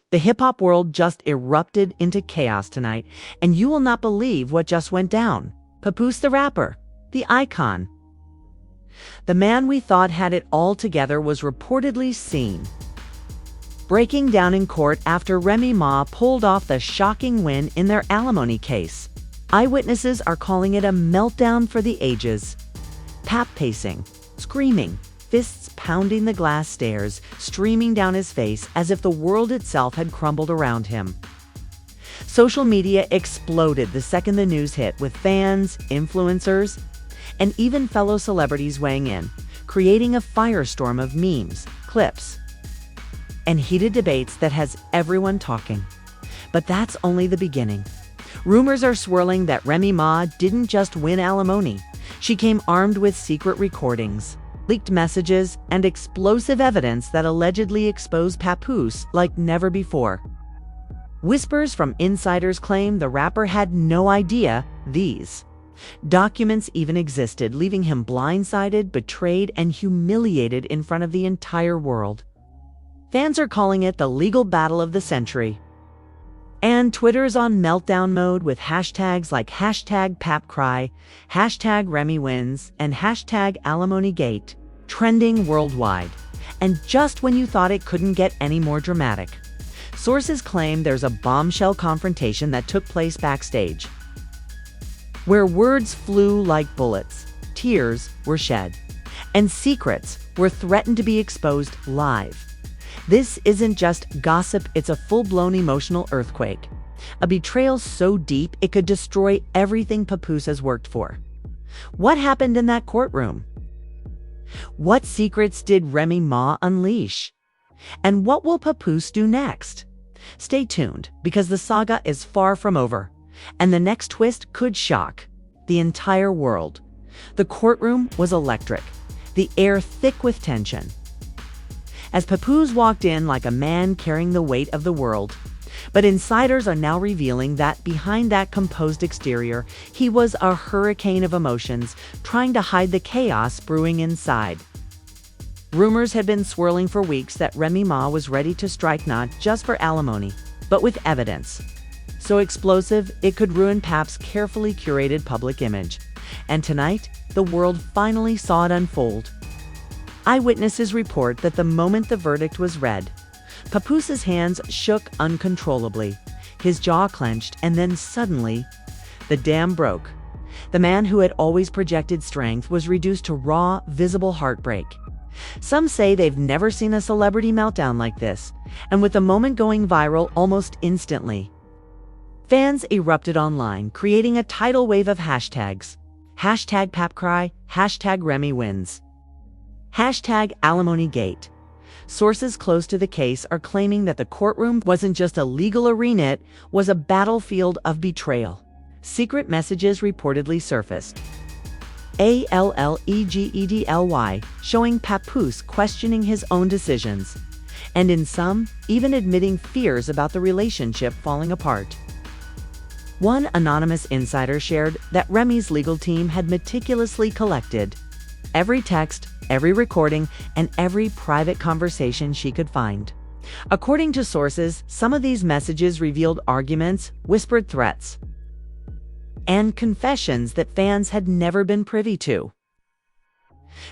The hip-hop world just erupted into chaos tonight, and you will not believe what just went down. Papoose the rapper, the icon, the man we thought had it all together, was reportedly seen breaking down in court after Remy Ma pulled off the shocking win in their alimony case. Eyewitnesses are calling it a meltdown for the ages. Pap pacing, screaming, fists pounding the glass stairs, streaming down his face as if the world itself had crumbled around him. Social media exploded the second the news hit, with fans, influencers, and even fellow celebrities weighing in, creating a firestorm of memes, clips, and heated debates that has everyone talking. But that's only the beginning. Rumors are swirling that Remy Ma didn't just win alimony. She came armed with secret recordings, leaked messages, and explosive evidence that allegedly exposed Papoose like never before. Whispers from insiders claim the rapper had no idea these documents even existed, leaving him blindsided, betrayed, and humiliated in front of the entire world. Fans are calling it the legal battle of the century. And Twitter's on meltdown mode, with hashtags like #PapCry, #RemyWins, and #AlimonyGate trending worldwide. And just when you thought it couldn't get any more dramatic, sources claim there's a bombshell confrontation that took place backstage, where words flew like bullets, tears were shed, and secrets were threatened to be exposed live. This isn't just gossip, it's a full-blown emotional earthquake. A betrayal so deep it could destroy everything Papoose has worked for. What happened in that courtroom? What secrets did Remy Ma unleash? And what will Papoose do next? Stay tuned, because the saga is far from over, and the next twist could shock the entire world. The courtroom was electric, the air thick with tension, as Papoose walked in like a man carrying the weight of the world. But insiders are now revealing that behind that composed exterior, he was a hurricane of emotions, trying to hide the chaos brewing inside. Rumors had been swirling for weeks that Remy Ma was ready to strike not just for alimony, but with evidence so explosive it could ruin Pap's carefully curated public image. And tonight, the world finally saw it unfold. Eyewitnesses report that the moment the verdict was read, Papoose's hands shook uncontrollably, his jaw clenched, and then suddenly, the dam broke. The man who had always projected strength was reduced to raw, visible heartbreak. Some say they've never seen a celebrity meltdown like this, and with the moment going viral almost instantly, fans erupted online, creating a tidal wave of hashtags. #PapCry, #RemyWins, #AlimonyGate. Sources close to the case are claiming that the courtroom wasn't just a legal arena, it was a battlefield of betrayal. Secret messages reportedly surfaced, allegedly, showing Papoose questioning his own decisions, and in some, even admitting fears about the relationship falling apart. One anonymous insider shared that Remy's legal team had meticulously collected every text, every recording, and every private conversation she could find. According to sources, some of these messages revealed arguments, whispered threats, and confessions that fans had never been privy to.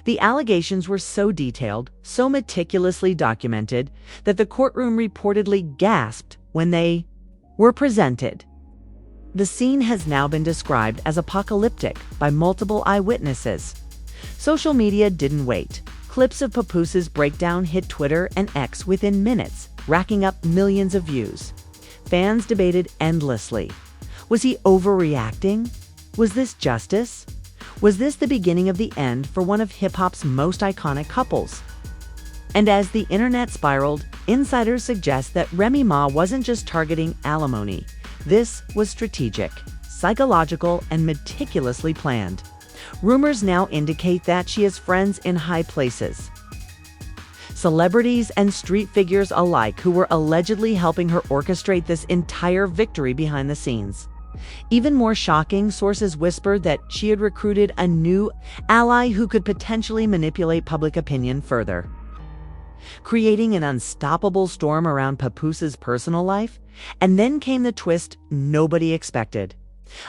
The allegations were so detailed, so meticulously documented, that the courtroom reportedly gasped when they were presented. The scene has now been described as apocalyptic by multiple eyewitnesses. Social media didn't wait. Clips of Papoose's breakdown hit Twitter and X within minutes, racking up millions of views. Fans debated endlessly. Was he overreacting? Was this justice? Was this the beginning of the end for one of hip-hop's most iconic couples? And as the internet spiraled, insiders suggest that Remy Ma wasn't just targeting alimony. This was strategic, psychological, and meticulously planned. Rumors now indicate that she has friends in high places, celebrities and street figures alike, who were allegedly helping her orchestrate this entire victory behind the scenes. Even more shocking, sources whispered that she had recruited a new ally who could potentially manipulate public opinion further. creating an unstoppable storm around Papoose's personal life. And then came the twist nobody expected.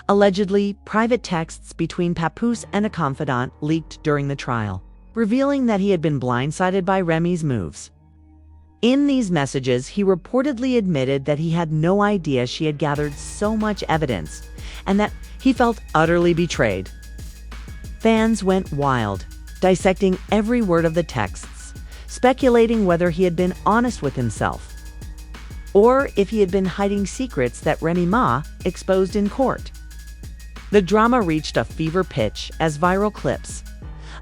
Allegedly, private texts between Papoose and a confidant leaked during the trial, revealing that he had been blindsided by Remy's moves. In these messages, he reportedly admitted that he had no idea she had gathered so much evidence, and that he felt utterly betrayed. Fans went wild, dissecting every word of the texts, speculating whether he had been honest with himself, or if he had been hiding secrets that Remy Ma exposed in court. The drama reached a fever pitch as viral clips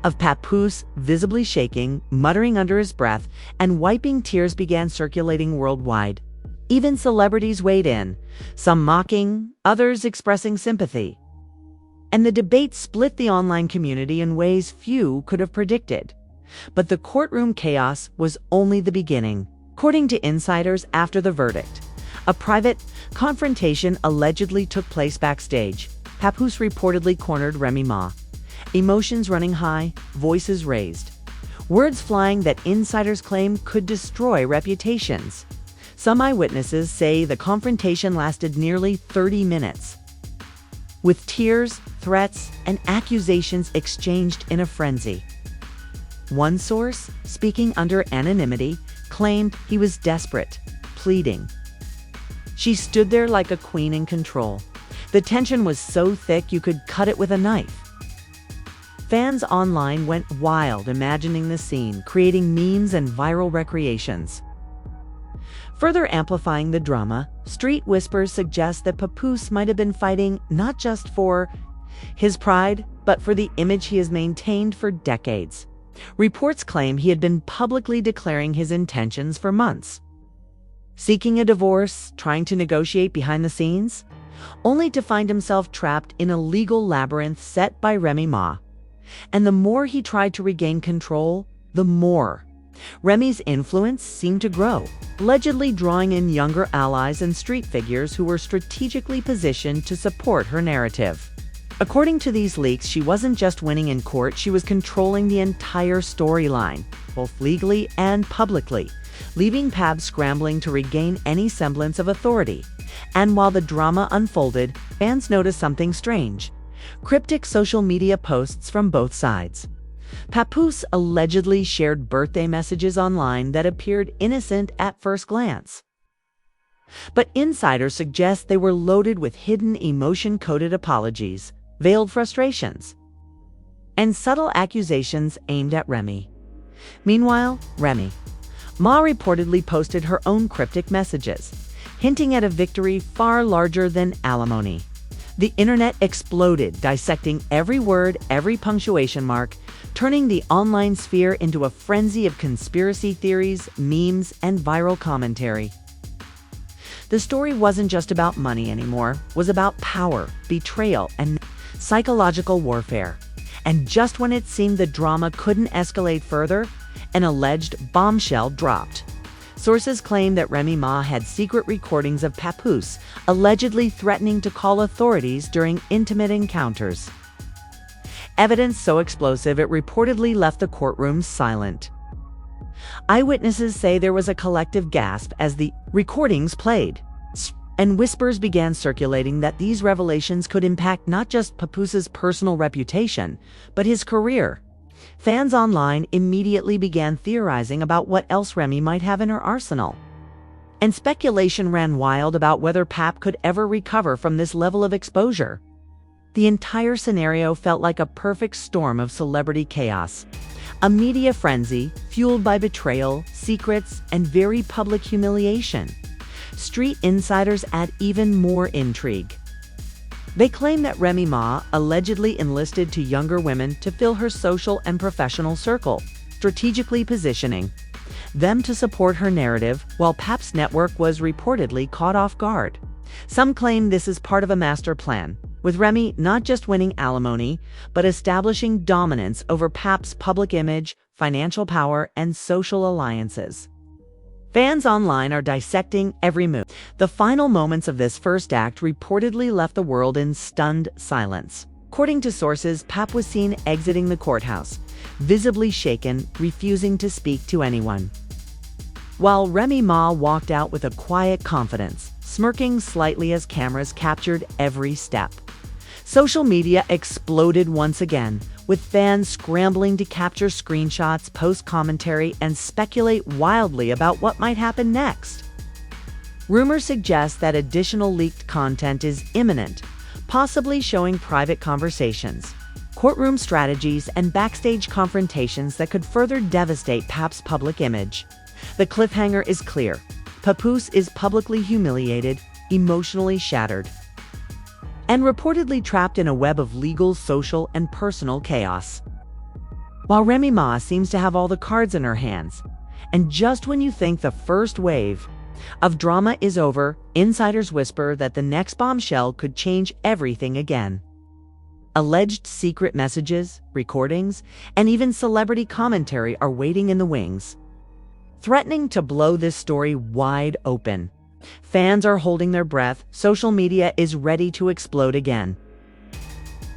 of Papoose visibly shaking, muttering under his breath, and wiping tears began circulating worldwide. Even celebrities weighed in, some mocking, others expressing sympathy. And the debate split the online community in ways few could have predicted. But the courtroom chaos was only the beginning. According to insiders after the verdict, a private confrontation allegedly took place backstage. Papoose reportedly cornered Remy Ma. Emotions running high, voices raised. Words flying that insiders claim could destroy reputations. Some eyewitnesses say the confrontation lasted nearly 30 minutes, with tears, threats, and accusations exchanged in a frenzy. One source, speaking under anonymity, claimed he was desperate, pleading. She stood there like a queen in control. The tension was so thick you could cut it with a knife. Fans online went wild imagining the scene, creating memes and viral recreations. Further amplifying the drama, street whispers suggest that Papoose might have been fighting not just for his pride, but for the image he has maintained for decades. Reports claim he had been publicly declaring his intentions for months, seeking a divorce, trying to negotiate behind the scenes, only to find himself trapped in a legal labyrinth set by Remy Ma. And the more he tried to regain control, the more Remy's influence seemed to grow, allegedly drawing in younger allies and street figures who were strategically positioned to support her narrative. According to these leaks, she wasn't just winning in court, she was controlling the entire storyline, both legally and publicly, leaving Pab scrambling to regain any semblance of authority. And while the drama unfolded, fans noticed something strange: cryptic social media posts from both sides. Papoose allegedly shared birthday messages online that appeared innocent at first glance, but insiders suggest they were loaded with hidden emotion-coded apologies, veiled frustrations, and subtle accusations aimed at Remy. Meanwhile, Remy Ma reportedly posted her own cryptic messages, hinting at a victory far larger than Alimony. The internet exploded, dissecting every word, every punctuation mark, turning the online sphere into a frenzy of conspiracy theories, memes, and viral commentary. The story wasn't just about money anymore, it was about power, betrayal, and psychological warfare. And just when it seemed the drama couldn't escalate further, an alleged bombshell dropped. Sources claim that Remy Ma had secret recordings of Papoose, allegedly threatening to call authorities during intimate encounters. Evidence so explosive it reportedly left the courtroom silent. Eyewitnesses say there was a collective gasp as the recordings played, and whispers began circulating that these revelations could impact not just Papoose's personal reputation, but his career. Fans online immediately began theorizing about what else Remy might have in her arsenal. And speculation ran wild about whether Pap could ever recover from this level of exposure. The entire scenario felt like a perfect storm of celebrity chaos. A media frenzy fueled by betrayal, secrets, and very public humiliation. Street insiders add even more intrigue. They claim that Remy Ma allegedly enlisted to younger women to fill her social and professional circle, strategically positioning them to support her narrative, while Pap's network was reportedly caught off guard. Some claim this is part of a master plan, with Remy not just winning Alimony, but establishing dominance over Pap's public image, financial power, and social alliances. Fans online are dissecting every move. The final moments of this first act reportedly left the world in stunned silence. According to sources, Pap was seen exiting the courthouse, visibly shaken, refusing to speak to anyone. while Remy Ma walked out with a quiet confidence, smirking slightly as cameras captured every step. Social media exploded once again, with fans scrambling to capture screenshots, post commentary, and speculate wildly about what might happen next. Rumors suggest that additional leaked content is imminent, possibly showing private conversations, courtroom strategies, and backstage confrontations that could further devastate Pap's public image. The cliffhanger is clear. Papoose is publicly humiliated, emotionally shattered, and reportedly trapped in a web of legal, social, and personal chaos. While Remy Ma seems to have all the cards in her hands, and just when you think the first wave of drama is over, insiders whisper that the next bombshell could change everything again. Alleged secret messages, recordings, and even celebrity commentary are waiting in the wings, threatening to blow this story wide open. Fans are holding their breath. Social media is ready to explode again.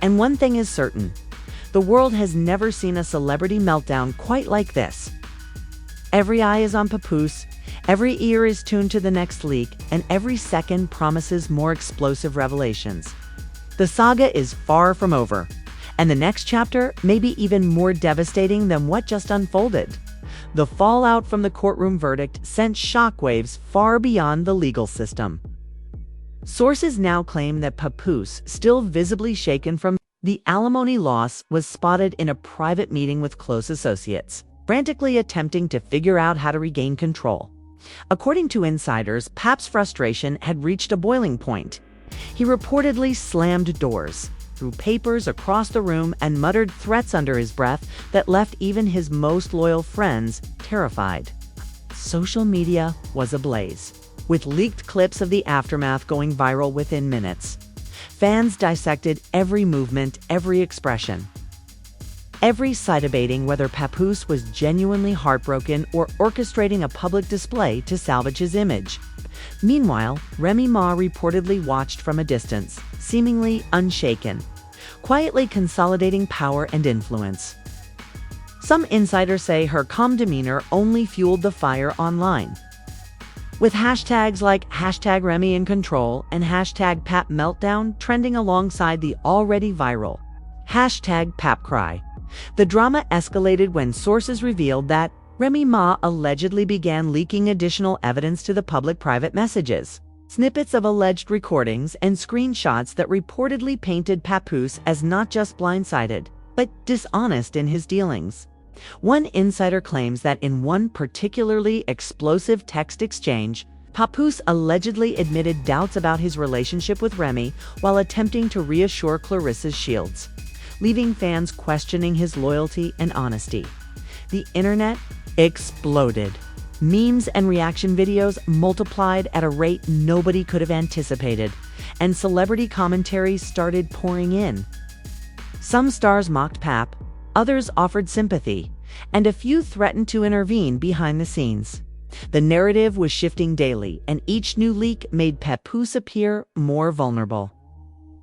And one thing is certain, the world has never seen a celebrity meltdown quite like this. Every eye is on Papoose, every ear is tuned to the next leak, and every second promises more explosive revelations. The saga is far from over, and the next chapter may be even more devastating than what just unfolded. The fallout from the courtroom verdict sent shockwaves far beyond the legal system. Sources now claim that Papoose, still visibly shaken from the Alimony loss, was spotted in a private meeting with close associates, frantically attempting to figure out how to regain control. According to insiders, Pap's frustration had reached a boiling point. He reportedly slammed doors, threw papers across the room, and muttered threats under his breath that left even his most loyal friends terrified. Social media was ablaze, with leaked clips of the aftermath going viral within minutes. Fans dissected every movement, every expression, every side, debating whether Papoose was genuinely heartbroken or orchestrating a public display to salvage his image. Meanwhile, Remy Ma reportedly watched from a distance, seemingly unshaken, quietly consolidating power and influence. Some insiders say her calm demeanor only fueled the fire online. With hashtags like #Remy in control and #PapMeltdown trending alongside the already viral #PapCry, the drama escalated when sources revealed that Remy Ma allegedly began leaking additional evidence to the public: private messages, snippets of alleged recordings, and screenshots that reportedly painted Papoose as not just blindsided, but dishonest in his dealings. One insider claims that in one particularly explosive text exchange, Papoose allegedly admitted doubts about his relationship with Remy while attempting to reassure Clarissa Shields, leaving fans questioning his loyalty and honesty. The internet exploded. Memes and reaction videos multiplied at a rate nobody could have anticipated, and celebrity commentaries started pouring in. Some stars mocked Pap, others offered sympathy, and a few threatened to intervene behind the scenes. The narrative was shifting daily, and each new leak made Papoose appear more vulnerable.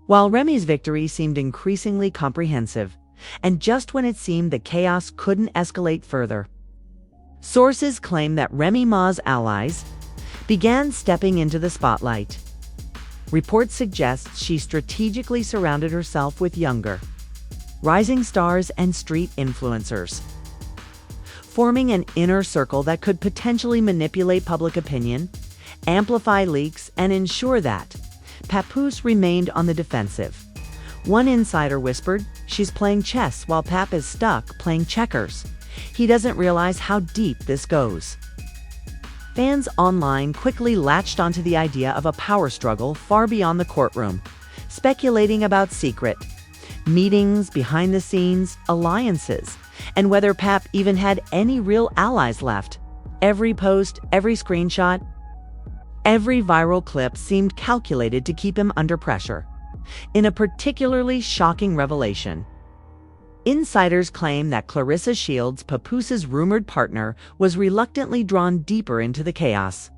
While Remy's victory seemed increasingly comprehensive, and just when it seemed the chaos couldn't escalate further, sources claim that Remy Ma's allies began stepping into the spotlight. Reports suggest she strategically surrounded herself with younger, rising stars and street influencers, forming an inner circle that could potentially manipulate public opinion, amplify leaks, and ensure that Papoose remained on the defensive. One insider whispered, "She's playing chess while Pap is stuck playing checkers. He doesn't realize how deep this goes." Fans online quickly latched onto the idea of a power struggle far beyond the courtroom, speculating about secret meetings, behind the scenes, alliances, and whether Pap even had any real allies left. Every post, every screenshot, every viral clip seemed calculated to keep him under pressure. In a particularly shocking revelation, insiders claim that Clarissa Shields, Papoose's rumored partner, was reluctantly drawn deeper into the chaos.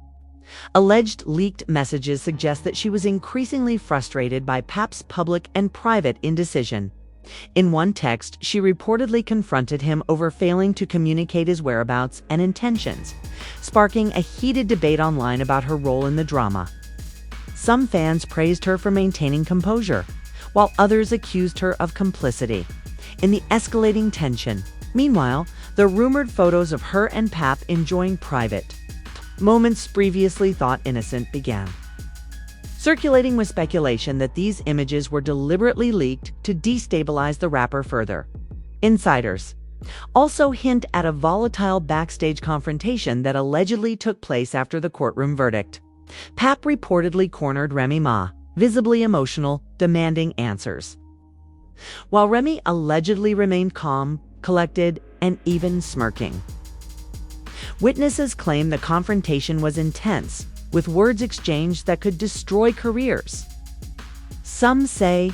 Alleged leaked messages suggest that she was increasingly frustrated by Pap's public and private indecision, In one text, she reportedly confronted him over failing to communicate his whereabouts and intentions, sparking a heated debate online about her role in the drama. Some fans praised her for maintaining composure, while others accused her of complicity in the escalating tension. Meanwhile, the rumored photos of her and Pap enjoying private moments previously thought innocent began circulating with speculation that these images were deliberately leaked to destabilize the rapper further. Insiders also hint at a volatile backstage confrontation that allegedly took place after the courtroom verdict. Pap reportedly cornered Remy Ma, visibly emotional, demanding answers, while Remy allegedly remained calm, collected, and even smirking. Witnesses claim the confrontation was intense, with words exchanged that could destroy careers. Some say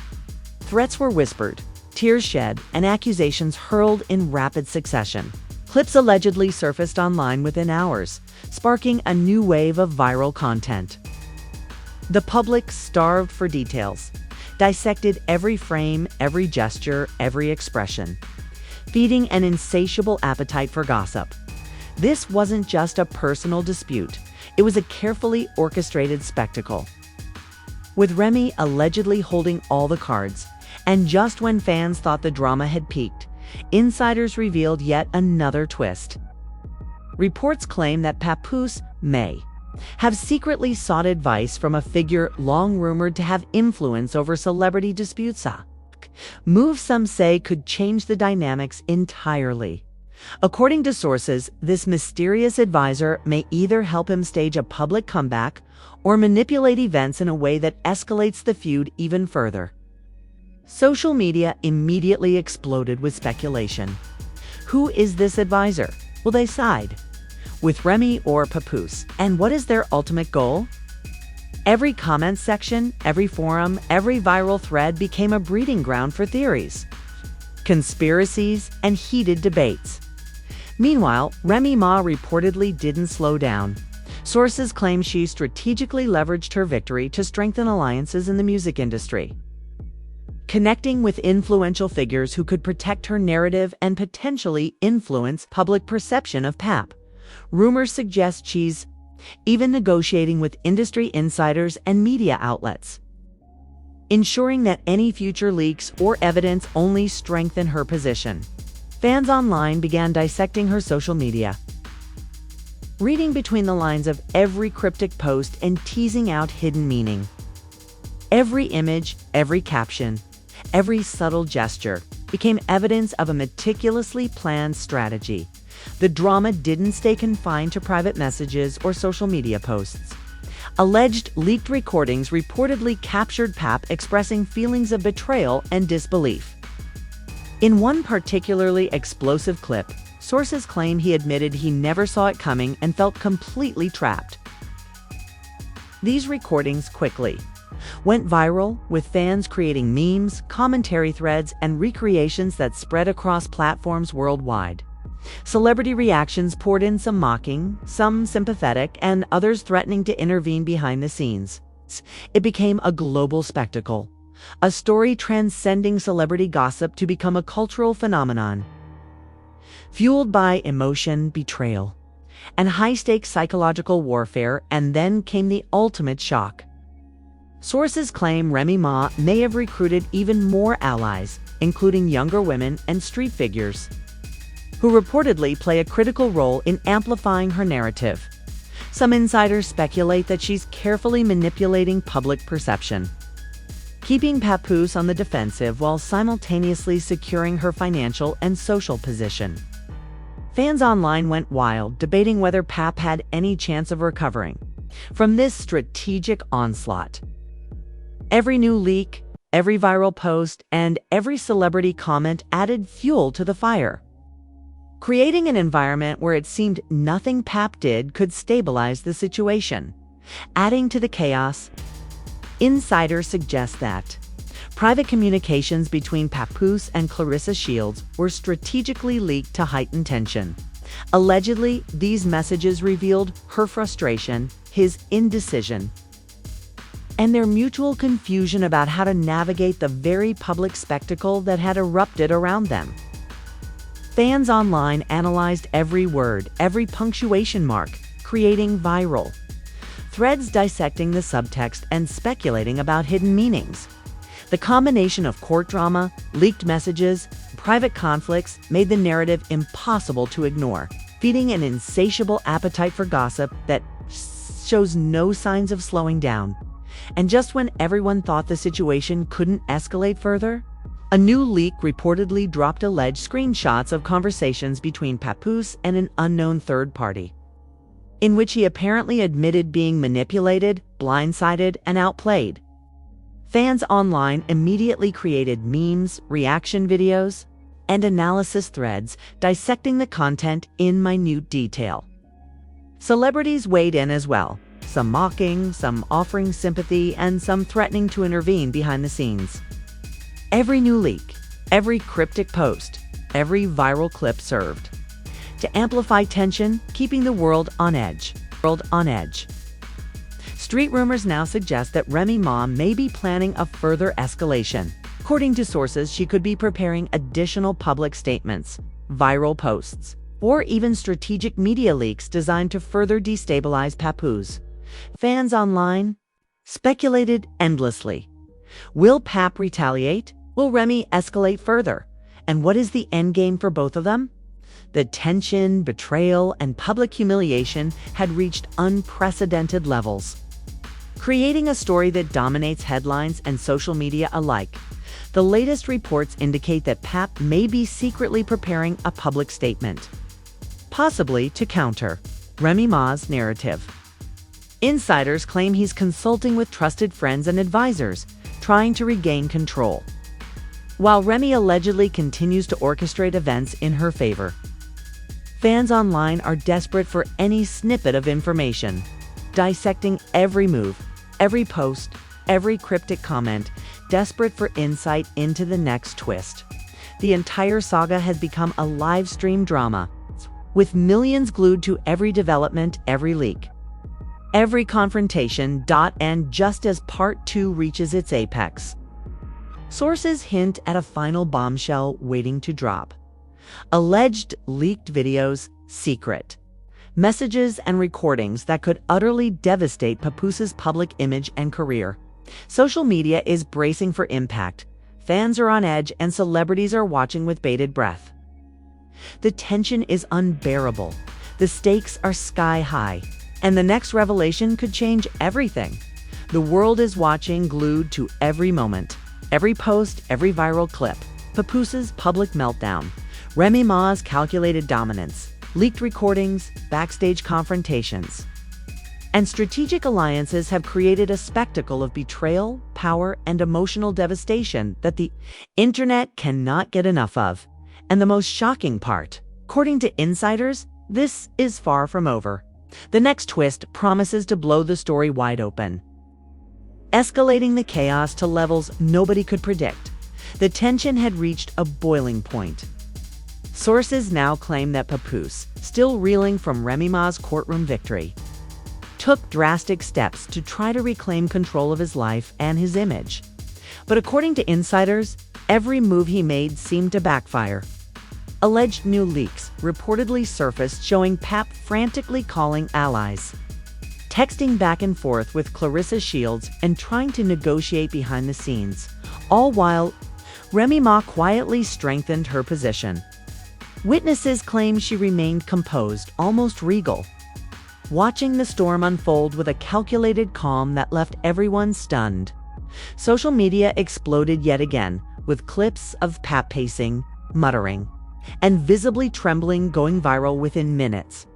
threats were whispered, tears shed, and accusations hurled in rapid succession. Clips allegedly surfaced online within hours, sparking a new wave of viral content. The public, starved for details, dissected every frame, every gesture, every expression, feeding an insatiable appetite for gossip. This wasn't just a personal dispute. It was a carefully orchestrated spectacle, with Remy allegedly holding all the cards. And just when fans thought the drama had peaked, insiders revealed yet another twist. Reports claim that Papoose may have secretly sought advice from a figure long rumored to have influence over celebrity disputes. A move some say could change the dynamics entirely. According to sources, this mysterious advisor may either help him stage a public comeback or manipulate events in a way that escalates the feud even further. Social media immediately exploded with speculation. Who is this advisor? Will they side with Remy or Papoose? And what is their ultimate goal? Every comment section, every forum, every viral thread became a breeding ground for theories, conspiracies, and heated debates. Meanwhile, Remy Ma reportedly didn't slow down. Sources claim she strategically leveraged her victory to strengthen alliances in the music industry, connecting with influential figures who could protect her narrative and potentially influence public perception of Pap. Rumors suggest she's even negotiating with industry insiders and media outlets, ensuring that any future leaks or evidence only strengthen her position. Fans online began dissecting her social media, reading between the lines of every cryptic post and teasing out hidden meaning. Every image, every caption, every subtle gesture became evidence of a meticulously planned strategy. The drama didn't stay confined to private messages or social media posts. Alleged leaked recordings reportedly captured Pap expressing feelings of betrayal and disbelief. In one particularly explosive clip, sources claim he admitted he never saw it coming and felt completely trapped. These recordings quickly went viral, with fans creating memes, commentary threads, and recreations that spread across platforms worldwide. Celebrity reactions poured in, some mocking, some sympathetic, and others threatening to intervene behind the scenes. It became a global spectacle, a story transcending celebrity gossip to become a cultural phenomenon. Fueled by emotion, betrayal, and high-stakes psychological warfare, and then came the ultimate shock. Sources claim Remy Ma may have recruited even more allies, including younger women and street figures, who reportedly play a critical role in amplifying her narrative. Some insiders speculate that she's carefully manipulating public perception, keeping Papoose on the defensive while simultaneously securing her financial and social position. Fans online went wild, debating whether Pap had any chance of recovering from this strategic onslaught. Every new leak, every viral post, and every celebrity comment added fuel to the fire, creating an environment where it seemed nothing Pap did could stabilize the situation. Adding to the chaos, insiders suggest that private communications between Papoose and Clarissa Shields were strategically leaked to heighten tension. Allegedly, these messages revealed her frustration, his indecision, and their mutual confusion about how to navigate the very public spectacle that had erupted around them. Fans online analyzed every word, every punctuation mark, creating viral threads dissecting the subtext and speculating about hidden meanings. The combination of court drama, leaked messages, and private conflicts made the narrative impossible to ignore, feeding an insatiable appetite for gossip that shows no signs of slowing down. And just when everyone thought the situation couldn't escalate further, a new leak reportedly dropped alleged screenshots of conversations between Papoose and an unknown third party, in which he apparently admitted being manipulated, blindsided, and outplayed. Fans online immediately created memes, reaction videos, and analysis threads dissecting the content in minute detail. Celebrities weighed in as well, some mocking, some offering sympathy, and some threatening to intervene behind the scenes. Every new leak, every cryptic post, every viral clip served to amplify tension, keeping the world on edge. Street rumors now suggest that Remy Ma may be planning a further escalation. According to sources, she could be preparing additional public statements, viral posts, or even strategic media leaks designed to further destabilize Papoose. Fans online speculated endlessly. Will Pap retaliate? Will Remy escalate further? And what is the endgame for both of them? The tension, betrayal, and public humiliation had reached unprecedented levels, creating a story that dominates headlines and social media alike. The latest reports indicate that Pap may be secretly preparing a public statement, possibly to counter Remy Ma's narrative. Insiders claim he's consulting with trusted friends and advisors, trying to regain control, while Remy allegedly continues to orchestrate events in her favor. Fans online are desperate for any snippet of information, dissecting every move, every post, every cryptic comment, desperate for insight into the next twist. The entire saga has become a live stream drama, with millions glued to every development, every leak, every confrontation. And just as Part 2 reaches its apex, sources hint at a final bombshell waiting to drop. Alleged leaked videos, secret messages, and recordings that could utterly devastate Papoose's public image and career. Social media is bracing for impact. Fans are on edge and celebrities are watching with bated breath. The tension is unbearable. The stakes are sky high, and the next revelation could change everything. The world is watching, glued to every moment, every post, every viral clip. Papoose's public meltdown, Remy Ma's calculated dominance, leaked recordings, backstage confrontations, and strategic alliances have created a spectacle of betrayal, power, and emotional devastation that the internet cannot get enough of. And the most shocking part, according to insiders, this is far from over. The next twist promises to blow the story wide open, escalating the chaos to levels nobody could predict. The tension had reached a boiling point. Sources now claim that Papoose, still reeling from Remy Ma's courtroom victory, took drastic steps to try to reclaim control of his life and his image. But according to insiders, every move he made seemed to backfire. Alleged new leaks reportedly surfaced showing Pap frantically calling allies, texting back and forth with Clarissa Shields, and trying to negotiate behind the scenes, all while Remy Ma quietly strengthened her position. Witnesses claim she remained composed, almost regal, watching the storm unfold with a calculated calm that left everyone stunned. Social media exploded yet again, with clips of Pap pacing, muttering, and visibly trembling going viral within minutes.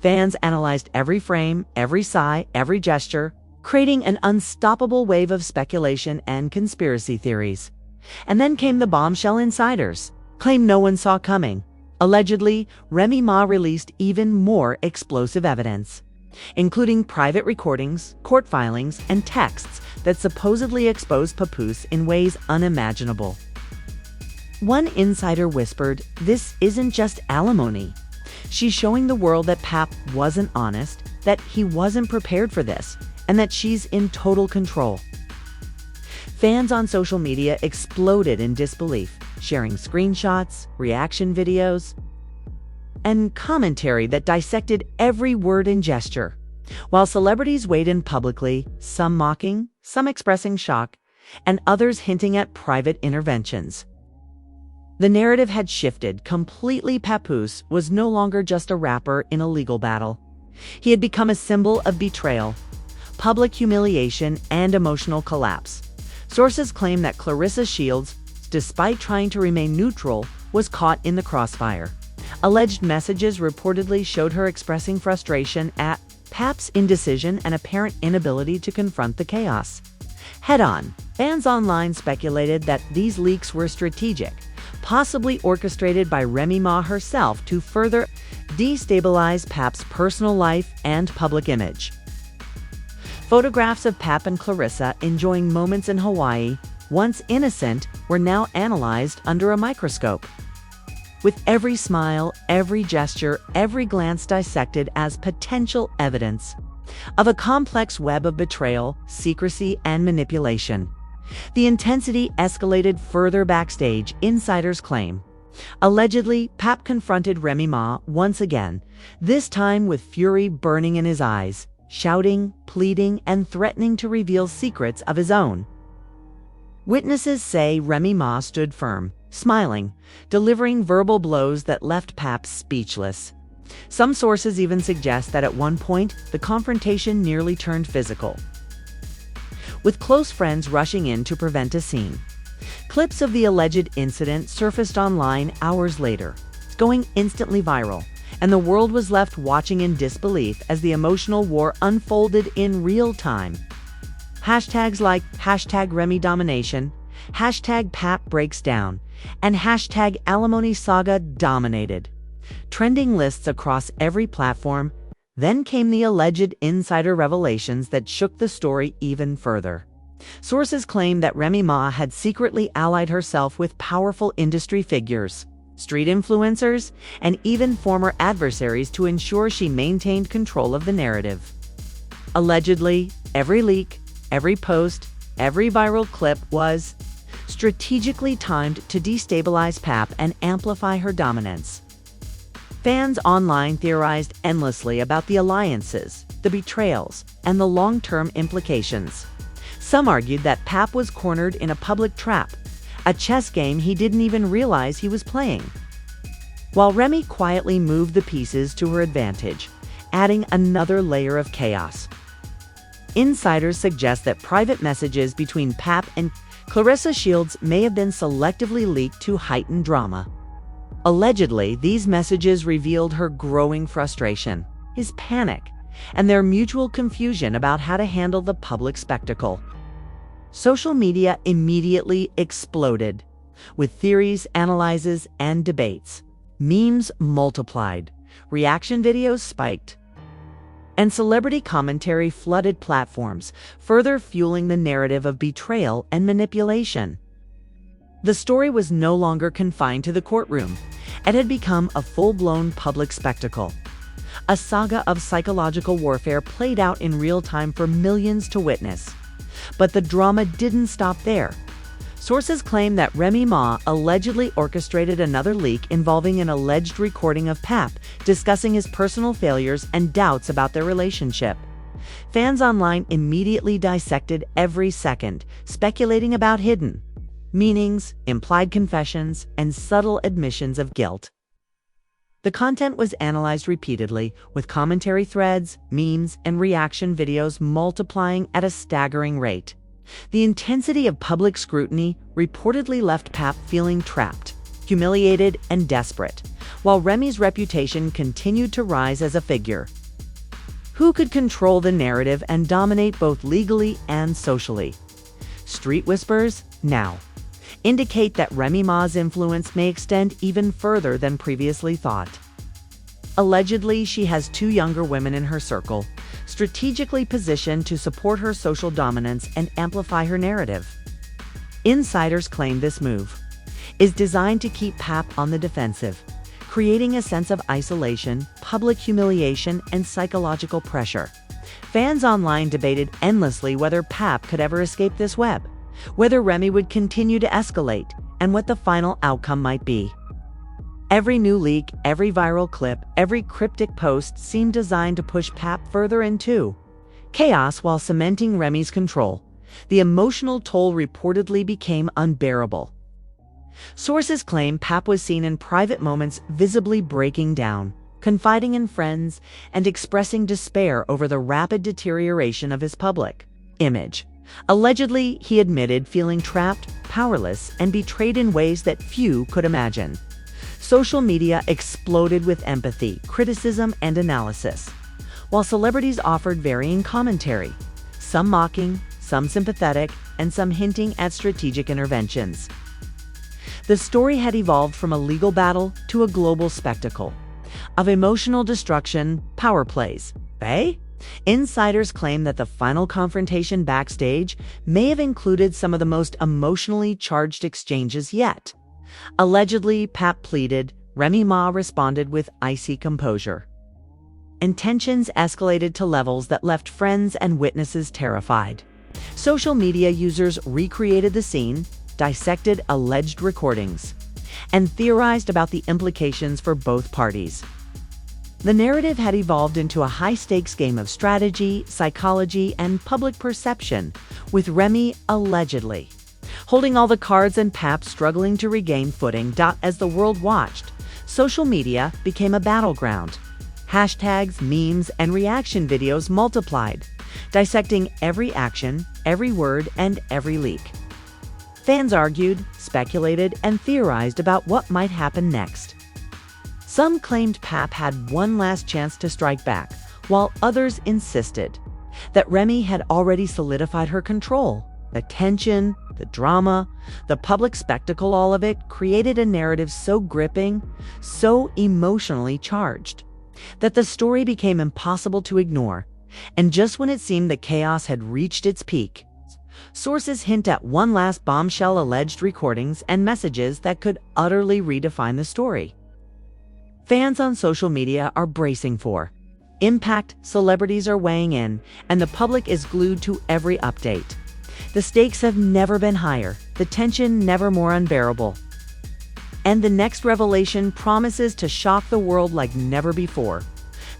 Fans analyzed every frame, every sigh, every gesture, creating an unstoppable wave of speculation and conspiracy theories. And then came the bombshell insiders claim no one saw coming. Allegedly, Remy Ma released even more explosive evidence, including private recordings, court filings, and texts that supposedly exposed Papoose in ways unimaginable. One insider whispered, "This isn't just alimony. She's showing the world that Pap wasn't honest, that he wasn't prepared for this, and that she's in total control. Fans on social media exploded in disbelief, sharing screenshots, reaction videos, and commentary that dissected every word and gesture. While celebrities weighed in publicly, some mocking, some expressing shock, and others hinting at private interventions. The narrative had shifted completely. Papoose was no longer just a rapper in a legal battle. He had become a symbol of betrayal, public humiliation, and emotional collapse. Sources claim that Clarissa Shields, despite trying to remain neutral, was caught in the crossfire. Alleged messages reportedly showed her expressing frustration at Pap's indecision and apparent inability to confront the chaos head-on. Fans online speculated that these leaks were strategic, possibly orchestrated by Remy Ma herself to further destabilize Pap's personal life and public image. Photographs of Pap and Clarissa enjoying moments in Hawaii, once innocent, were now analyzed under a microscope, with every smile, every gesture, every glance dissected as potential evidence of a complex web of betrayal, secrecy, and manipulation. The intensity escalated further. Backstage, insiders claim. Allegedly, Pap confronted Remy Ma once again, this time with fury burning in his eyes, shouting, pleading, and threatening to reveal secrets of his own. Witnesses say Remy Ma stood firm, smiling, delivering verbal blows that left Pap speechless. Some sources even suggest that at one point, the confrontation nearly turned physical, with close friends rushing in to prevent a scene. Clips of the alleged incident surfaced online hours later, going instantly viral, and the world was left watching in disbelief as the emotional war unfolded in real time. Hashtags like #Remy domination, #Pap breaks down, and #Alimony saga dominated trending lists across every platform. Then came the alleged insider revelations that shook the story even further. Sources claim that Remy Ma had secretly allied herself with powerful industry figures, street influencers, and even former adversaries to ensure she maintained control of the narrative. Allegedly, every leak, every post, every viral clip was strategically timed to destabilize Pap and amplify her dominance. Fans online theorized endlessly about the alliances, the betrayals, and the long-term implications. Some argued that Pap was cornered in a public trap, a chess game he didn't even realize he was playing, while Remy quietly moved the pieces to her advantage, adding another layer of chaos. Insiders suggest that private messages between Pap and Clarissa Shields may have been selectively leaked to heighten drama. Allegedly, these messages revealed her growing frustration, his panic, and their mutual confusion about how to handle the public spectacle. Social media immediately exploded, with theories, analyses, and debates. Memes multiplied, reaction videos spiked, and celebrity commentary flooded platforms, further fueling the narrative of betrayal and manipulation. The story was no longer confined to the courtroom. It had become a full-blown public spectacle, a saga of psychological warfare played out in real time for millions to witness. But the drama didn't stop there. Sources claim that Remy Ma allegedly orchestrated another leak involving an alleged recording of Pap discussing his personal failures and doubts about their relationship. Fans online immediately dissected every second, speculating about hidden meanings, implied confessions, and subtle admissions of guilt. The content was analyzed repeatedly, with commentary threads, memes, and reaction videos multiplying at a staggering rate. The intensity of public scrutiny reportedly left Pap feeling trapped, humiliated, and desperate, while Remy's reputation continued to rise as a figure who could control the narrative and dominate both legally and socially. Street whispers now indicate that Remy Ma's influence may extend even further than previously thought. Allegedly, she has 2 younger women in her circle, strategically positioned to support her social dominance and amplify her narrative. Insiders claim this move is designed to keep Pap on the defensive, creating a sense of isolation, public humiliation, and psychological pressure. Fans online debated endlessly whether Pap could ever escape this web, whether Remy would continue to escalate, and what the final outcome might be. Every new leak, every viral clip, every cryptic post seemed designed to push Pap further into chaos while cementing Remy's control. The emotional toll reportedly became unbearable. Sources claim Pap was seen in private moments visibly breaking down, confiding in friends, and expressing despair over the rapid deterioration of his public image. Allegedly, he admitted feeling trapped, powerless, and betrayed in ways that few could imagine. Social media exploded with empathy, criticism, and analysis, while celebrities offered varying commentary, some mocking, some sympathetic, and some hinting at strategic interventions. The story had evolved from a legal battle to a global spectacle of emotional destruction, power plays. Insiders claim that the final confrontation backstage may have included some of the most emotionally charged exchanges yet. Allegedly, Pap pleaded, Remy Ma responded with icy composure. And tensions escalated to levels that left friends and witnesses terrified. Social media users recreated the scene, dissected alleged recordings, and theorized about the implications for both parties. The narrative had evolved into a high-stakes game of strategy, psychology, and public perception, with Remy allegedly holding all the cards and Pap struggling to regain footing. As the world watched, social media became a battleground. Hashtags, memes, and reaction videos multiplied, dissecting every action, every word, and every leak. Fans argued, speculated, and theorized about what might happen next. Some claimed Pap had one last chance to strike back, while others insisted that Remy had already solidified her control. The tension, the drama, the public spectacle, all of it created a narrative so gripping, so emotionally charged, that the story became impossible to ignore. And just when it seemed the chaos had reached its peak, sources hint at one last bombshell, alleged recordings and messages that could utterly redefine the story. Fans on social media are bracing for impact, celebrities are weighing in, and the public is glued to every update. The stakes have never been higher, the tension never more unbearable. And the next revelation promises to shock the world like never before.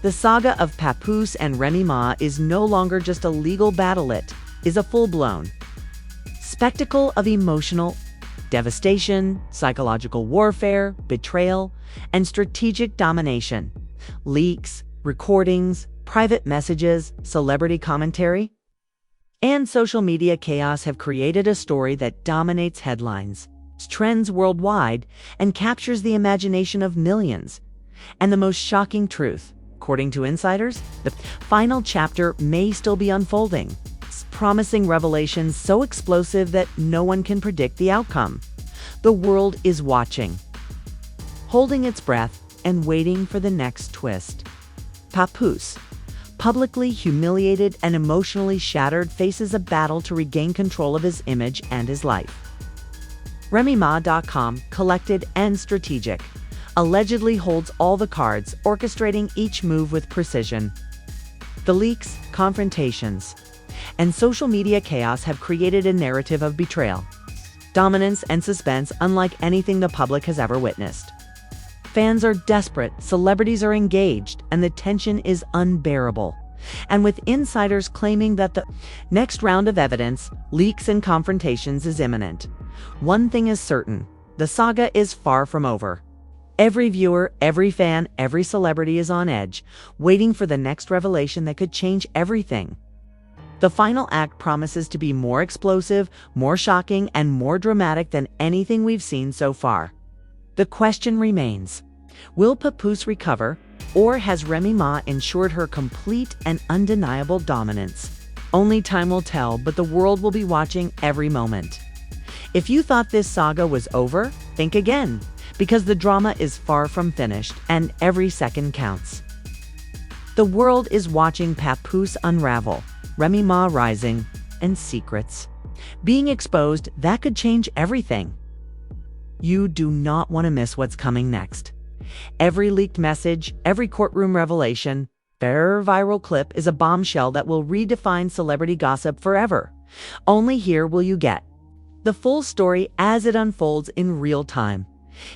The saga of Papoose and Remy Ma is no longer just a legal battle, it is a full-blown spectacle of emotional devastation, psychological warfare, betrayal, and strategic domination. Leaks, recordings, private messages, celebrity commentary, and social media chaos have created a story that dominates headlines, trends worldwide, and captures the imagination of millions. And the most shocking truth, according to insiders, the final chapter may still be unfolding, promising revelations so explosive that no one can predict the outcome. The world is watching, holding its breath and waiting for the next twist. Papoose, publicly humiliated and emotionally shattered, faces a battle to regain control of his image and his life. RemyMa.com, collected and strategic, allegedly holds all the cards, orchestrating each move with precision. The leaks, confrontations, and social media chaos have created a narrative of betrayal, dominance, and suspense unlike anything the public has ever witnessed. Fans are desperate, celebrities are engaged, and the tension is unbearable. And with insiders claiming that the next round of evidence, leaks, and confrontations is imminent, one thing is certain: the saga is far from over. Every viewer, every fan, every celebrity is on edge, waiting for the next revelation that could change everything. The final act promises to be more explosive, more shocking, and more dramatic than anything we've seen so far. The question remains: will Papoose recover, or has Remy Ma ensured her complete and undeniable dominance? Only time will tell, but the world will be watching every moment. If you thought this saga was over, think again, because the drama is far from finished and every second counts. The world is watching Papoose unravel, Remy Ma rising, and secrets being exposed that could change everything. You do not want to miss what's coming next. Every leaked message, every courtroom revelation, Their viral clip is a bombshell that will redefine celebrity gossip forever. Only here will you get the full story as it unfolds in real time.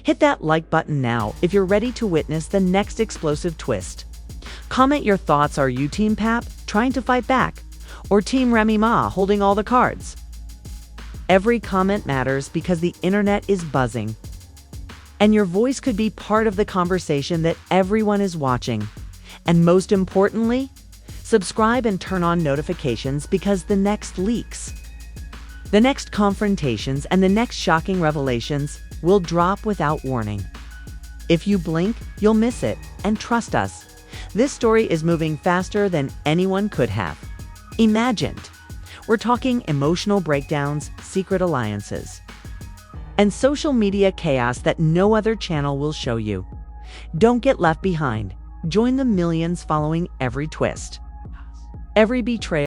Hit that like button now if you're ready to witness the next explosive twist. Comment your thoughts. Are you Team Pap, trying to fight back, or Team Remy Ma, holding all the cards? Every comment matters because the internet is buzzing, and your voice could be part of the conversation that everyone is watching. And most importantly, subscribe and turn on notifications because the next leaks, the next confrontations, and the next shocking revelations will drop without warning. If you blink, you'll miss it. And trust us, this story is moving faster than anyone could have imagined. We're talking emotional breakdowns, secret alliances, and social media chaos that no other channel will show you. Don't get left behind. Join the millions following every twist, every betrayal.